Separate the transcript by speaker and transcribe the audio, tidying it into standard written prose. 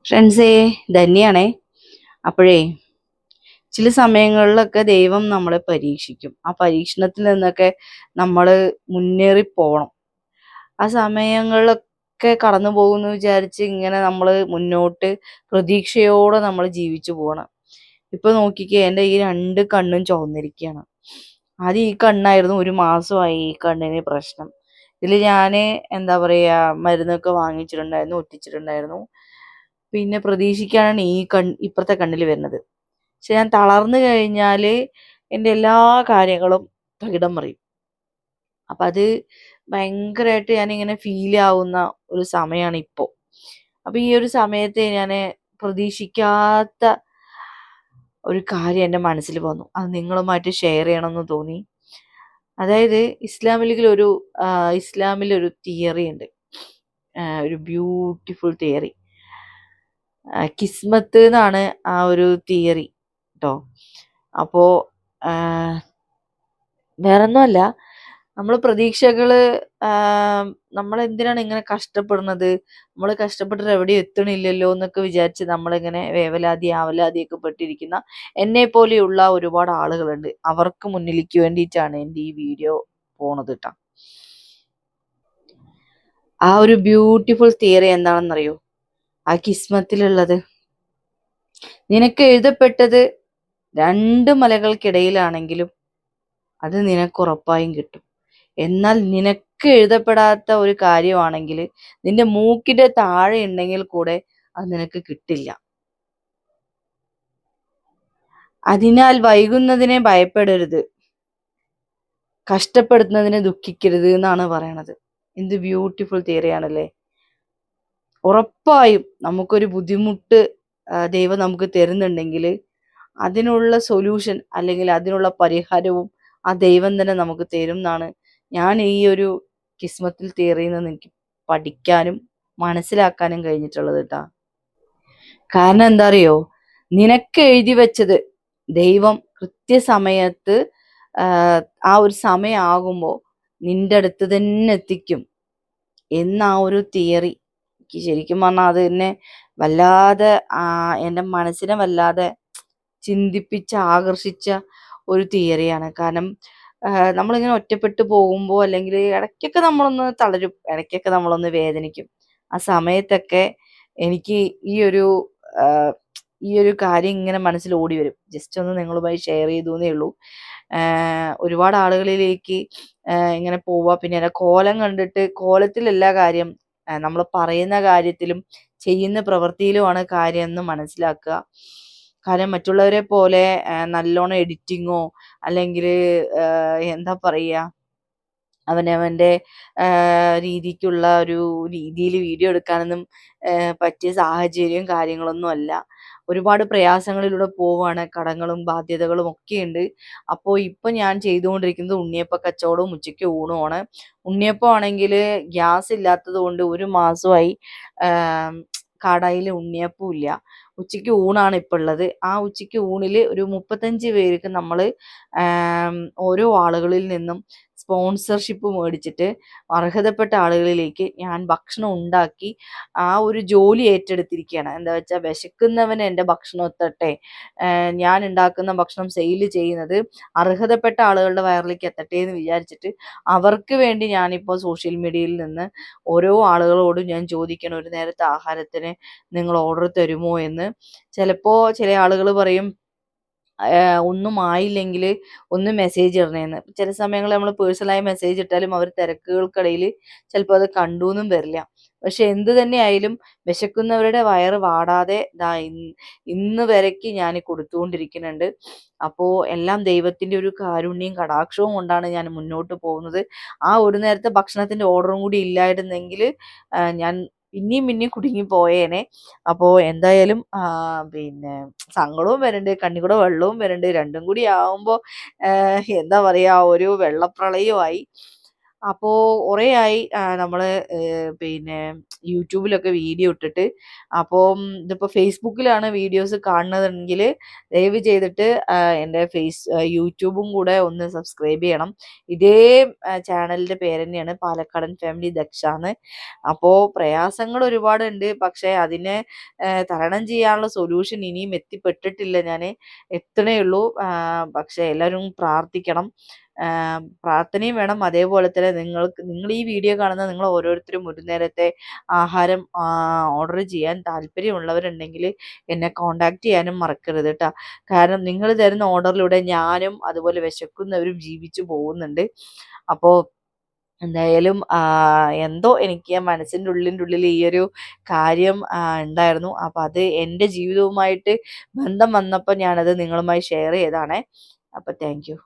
Speaker 1: ഫ്രണ്ട്സേ, ധന്യാണേ. അപ്പോഴേ ചില സമയങ്ങളിലൊക്കെ ദൈവം നമ്മളെ പരീക്ഷിക്കും. ആ പരീക്ഷണത്തിൽ നിന്നൊക്കെ നമ്മൾ മുന്നേറി പോണം. ആ സമയങ്ങളിലൊക്കെ കടന്നു പോകുന്നു വിചാരിച്ച് ഇങ്ങനെ നമ്മൾ മുന്നോട്ട് പ്രതീക്ഷയോടെ നമ്മൾ ജീവിച്ചു പോകണം. ഇപ്പൊ നോക്കിക്കേ, എൻ്റെ ഈ രണ്ട് കണ്ണും ചുവന്നിരിക്കുകയാണ്. ആദ്യം ഈ കണ്ണായിരുന്നു, ഒരു മാസമായി ഈ കണ്ണിന് പ്രശ്നം. ഇതിൽ ഞാൻ എന്താ പറയാ, മരുന്നൊക്കെ വാങ്ങിച്ചിട്ടുണ്ടായിരുന്നു, ഒറ്റിച്ചിട്ടുണ്ടായിരുന്നു. പിന്നെ പ്രതീക്ഷിക്കാനാണ് ഇപ്പുറത്തെ കണ്ണിൽ വരുന്നത്. പക്ഷെ ഞാൻ തളർന്നു കഴിഞ്ഞാൽ എൻ്റെ എല്ലാ കാര്യങ്ങളും തകിടം മറിയും. അപ്പം അത് ഭയങ്കരമായിട്ട് ഞാനിങ്ങനെ ഫീൽ ആവുന്ന ഒരു സമയമാണ് ഇപ്പോൾ. അപ്പം ഈ ഒരു സമയത്ത് ഞാൻ പ്രതീക്ഷിക്കാത്ത ഒരു കാര്യം എൻ്റെ മനസ്സിൽ വന്നു. അത് നിങ്ങളുമായിട്ട് ഷെയർ ചെയ്യണമെന്ന് തോന്നി. അതായത് ഇസ്ലാമിലൊരു തിയറി ഉണ്ട്, ഒരു ബ്യൂട്ടിഫുൾ തിയറി. കിസ്മത്ത് എന്നാണ് ആ ഒരു തിയറി കേട്ടോ. അപ്പോൾ വേറൊന്നുമല്ല, നമ്മൾ പ്രതീക്ഷകള് നമ്മൾ എന്തിനാണ് ഇങ്ങനെ കഷ്ടപ്പെടുന്നത്, നമ്മൾ കഷ്ടപ്പെട്ടിട്ട് എവിടെയും എത്തണില്ലല്ലോ എന്നൊക്കെ വിചാരിച്ച് നമ്മളിങ്ങനെ ആവലാതിയൊക്കെ പെട്ടിരിക്കുന്ന എന്നെ പോലെയുള്ള ഒരുപാട് ആളുകളുണ്ട്. അവർക്ക് മുന്നിലേക്ക് വേണ്ടിയിട്ടാണ് എൻ്റെ ഈ വീഡിയോ പോണത് കേട്ടോ. ആ ഒരു ബ്യൂട്ടിഫുൾ തിയറി എന്താണെന്നറിയോ? ആ കിസ്മത്തിലുള്ളത്, നിനക്ക് എഴുതപ്പെട്ടത് 2 മലകൾക്കിടയിലാണെങ്കിലും അത് നിനക്ക് ഉറപ്പായും കിട്ടും. എന്നാൽ നിനക്ക് എഴുതപ്പെടാത്ത ഒരു കാര്യമാണെങ്കിൽ നിന്റെ മൂക്കിന്റെ താഴെ ഉണ്ടെങ്കിൽ കൂടെ അത് നിനക്ക് കിട്ടില്ല. അതിനാൽ വൈകുന്നതിനെ ഭയപ്പെടരുത്, കഷ്ടപ്പെടുന്നതിനെ ദുഃഖിക്കരുത് എന്നാണ് പറയണത്. എന്ത് ബ്യൂട്ടിഫുൾ തിയറി ആണല്ലേ. ഉറപ്പായും നമുക്കൊരു ബുദ്ധിമുട്ട് ദൈവം നമുക്ക് തരുന്നുണ്ടെങ്കിൽ അതിനുള്ള സൊല്യൂഷൻ അല്ലെങ്കിൽ അതിനുള്ള പരിഹാരവും ആ ദൈവം തന്നെ നമുക്ക് തരും എന്നാണ് ഞാൻ ഈ ഒരു കിസ്മത്തിൽ തിയറിയിൽ നിന്ന് എനിക്ക് പഠിക്കാനും മനസ്സിലാക്കാനും കഴിഞ്ഞിട്ടുള്ളത് കേട്ടാ. കാരണം എന്താ അറിയോ, നിനക്ക് എഴുതി വെച്ചത് ദൈവം കൃത്യസമയത്ത് ആ ഒരു സമയമാകുമ്പോൾ നിന്റെ അടുത്ത് തന്നെ എത്തിക്കും എന്ന ആ ഒരു തിയറി എനിക്ക് ശരിക്കും പറഞ്ഞാൽ അത് എന്നെ വല്ലാതെ എൻ്റെ മനസ്സിനെ വല്ലാതെ ചിന്തിപ്പിച്ച് ആകർഷിച്ച ഒരു തിയറിയാണ്. കാരണം നമ്മളിങ്ങനെ ഒറ്റപ്പെട്ടു പോകുമ്പോൾ അല്ലെങ്കിൽ ഇടയ്ക്കൊക്കെ നമ്മളൊന്ന് തളരും, ഇടയ്ക്കൊക്കെ നമ്മളൊന്ന് വേദനിക്കും. ആ സമയത്തൊക്കെ എനിക്ക് ഈ ഒരു കാര്യം ഇങ്ങനെ മനസ്സിൽ ഓടി വരും. ജസ്റ്റ് ഒന്ന് നിങ്ങളുമായി ഷെയർ ചെയ്തു എന്നേ ഉള്ളൂ. ഒരുപാട് ആളുകളിലേക്ക് ഇങ്ങനെ പോവുക. പിന്നെ എൻ്റെ കോലം കണ്ടിട്ട്, കോലത്തിലല്ല കാര്യം, നമ്മൾ പറയുന്ന കാര്യത്തിലും ചെയ്യുന്ന പ്രവൃത്തിയിലുമാണ് കാര്യം എന്ന് മനസ്സിലാക്കുക. കാരണം മറ്റുള്ളവരെ പോലെ നല്ലോണം എഡിറ്റിങ്ങോ അല്ലെങ്കിൽ എന്താ പറയുക, അവനവൻ്റെ രീതിക്കുള്ള ഒരു രീതിയിൽ വീഡിയോ എടുക്കാനൊന്നും പറ്റിയ സാഹചര്യവും കാര്യങ്ങളൊന്നും അല്ല. ഒരുപാട് പ്രയാസങ്ങളിലൂടെ പോവാണ്, കടങ്ങളും ബാധ്യതകളും ഒക്കെയുണ്ട്. അപ്പോൾ ഇപ്പം ഞാൻ ചെയ്തുകൊണ്ടിരിക്കുന്നത് ഉണ്ണിയപ്പ കച്ചവടവും ഉച്ചയ്ക്ക് ഊണുമാണ്. ഉണ്ണിയപ്പം ആണെങ്കിൽ ഗ്യാസ് ഇല്ലാത്തത് കൊണ്ട് 1 മാസമായി കടയിൽ ഉണ്ണിയപ്പം ഇല്ല. ഉച്ചയ്ക്ക് ഊണാണ് ഇപ്പം ഉള്ളത്. ആ ഉച്ചയ്ക്ക് ഊണിൽ ഒരു 35 പേർക്ക് നമ്മൾ ഓരോ ആളുകളിൽ നിന്നും സ്പോൺസർഷിപ്പ് മേടിച്ചിട്ട് അർഹതപ്പെട്ട ആളുകളിലേക്ക് ഞാൻ ഭക്ഷണം ഉണ്ടാക്കി ആ ഒരു ജോലി ഏറ്റെടുത്തിരിക്കുകയാണ്. എന്താ വെച്ചാൽ വിശക്കുന്നവന് എൻ്റെ ഭക്ഷണം എത്തട്ടെ, ഞാൻ ഉണ്ടാക്കുന്ന ഭക്ഷണം സെയിൽ ചെയ്യുന്നത് അർഹതപ്പെട്ട ആളുകളുടെ വയറിലേക്ക് എത്തട്ടെ എന്ന് വിചാരിച്ചിട്ട് അവർക്ക് വേണ്ടി ഞാനിപ്പോൾ സോഷ്യൽ മീഡിയയിൽ നിന്ന് ഓരോ ആളുകളോടും ഞാൻ ചോദിക്കണം, ഒരു നേരത്തെ ആഹാരത്തിന് നിങ്ങൾ ഓർഡർ തരുമോ എന്ന്. ചിലപ്പോൾ ചില ആളുകൾ പറയും ഒന്നും ആയില്ലെങ്കിൽ ഒന്ന് മെസ്സേജ് ഇടണേന്ന്. ചില സമയങ്ങളിൽ നമ്മൾ പേഴ്സണലായി മെസ്സേജ് ഇട്ടാലും അവർ തിരക്കുകൾക്കിടയിൽ ചിലപ്പോൾ അത് കണ്ടു എന്നും വരില്ല. പക്ഷെ എന്ത് തന്നെ ആയാലും വിശക്കുന്നവരുടെ വയറ് വാടാതെ ഇന്ന് വരയ്ക്ക് ഞാൻ കൊടുത്തുകൊണ്ടിരിക്കുന്നുണ്ട്. അപ്പോൾ എല്ലാം ദൈവത്തിൻ്റെ ഒരു കാരുണ്യം കടാക്ഷവും കൊണ്ടാണ് ഞാൻ മുന്നോട്ട് പോകുന്നത്. ആ ഒരു നേരത്തെ ഭക്ഷണത്തിൻ്റെ ഓർഡറും കൂടി ഇല്ലായിരുന്നെങ്കിൽ ഞാൻ പിന്നെയും കുടുങ്ങി പോയേനെ. അപ്പോൾ എന്തായാലും പിന്നെ സങ്കടവും വരുന്നുണ്ട്, കണ്ണിൽ കൂടെ വെള്ളവും വരുന്നുണ്ട്. രണ്ടും കൂടി ആവുമ്പോൾ എന്താ പറയുക, ഒരു വെള്ളപ്രളയമായി. അപ്പോൾ കുറേ ആയി നമ്മള് പിന്നെ യൂട്യൂബിലൊക്കെ വീഡിയോ ഇട്ടിട്ട്. അപ്പം ഇതിപ്പോൾ ഫേസ്ബുക്കിലാണ് വീഡിയോസ് കാണുന്നതെങ്കിൽ ദയവ് ചെയ്തിട്ട് എൻ്റെ യൂട്യൂബും കൂടെ ഒന്ന് സബ്സ്ക്രൈബ് ചെയ്യണം. ഇതേ ചാനലിൻ്റെ പേര് തന്നെയാണ് പാലക്കാടൻ ഫാമിലി ദക്ഷാന്ന്. അപ്പോൾ പ്രയാസങ്ങൾ ഒരുപാടുണ്ട്, പക്ഷേ അതിനെ തരണം ചെയ്യാനുള്ള സൊല്യൂഷൻ ഇനിയും എത്തിപ്പെട്ടിട്ടില്ല. ഞാൻ എത്തണേ ഉള്ളൂ. പക്ഷേ എല്ലാവരും പ്രാർത്ഥിക്കണം. പ്രാർത്ഥനയും വേണം. അതേപോലെ തന്നെ നിങ്ങൾ ഈ വീഡിയോ കാണുന്ന നിങ്ങൾ ഓരോരുത്തരും ഒരു നേരത്തെ ആഹാരം ഓർഡർ ചെയ്യാൻ താല്പര്യമുള്ളവരുണ്ടെങ്കിൽ എന്നെ കോൺടാക്ട് ചെയ്യാനും മറക്കരുത് കേട്ടോ. കാരണം നിങ്ങൾ തരുന്ന ഓർഡറിലൂടെ ഞാനും അതുപോലെ വിശക്കുന്നവരും ജീവിച്ചു പോകുന്നുണ്ട്. അപ്പോൾ എന്തായാലും എന്തോ എനിക്ക് മനസ്സിൻ്റെ ഉള്ളിൽ ഈ ഒരു കാര്യം ഉണ്ടായിരുന്നു. അപ്പം അത് എൻ്റെ ജീവിതവുമായിട്ട് ബന്ധം വന്നപ്പോൾ ഞാനത് നിങ്ങളുമായി ഷെയർ ചെയ്തതാണേ. അപ്പം താങ്ക് യു.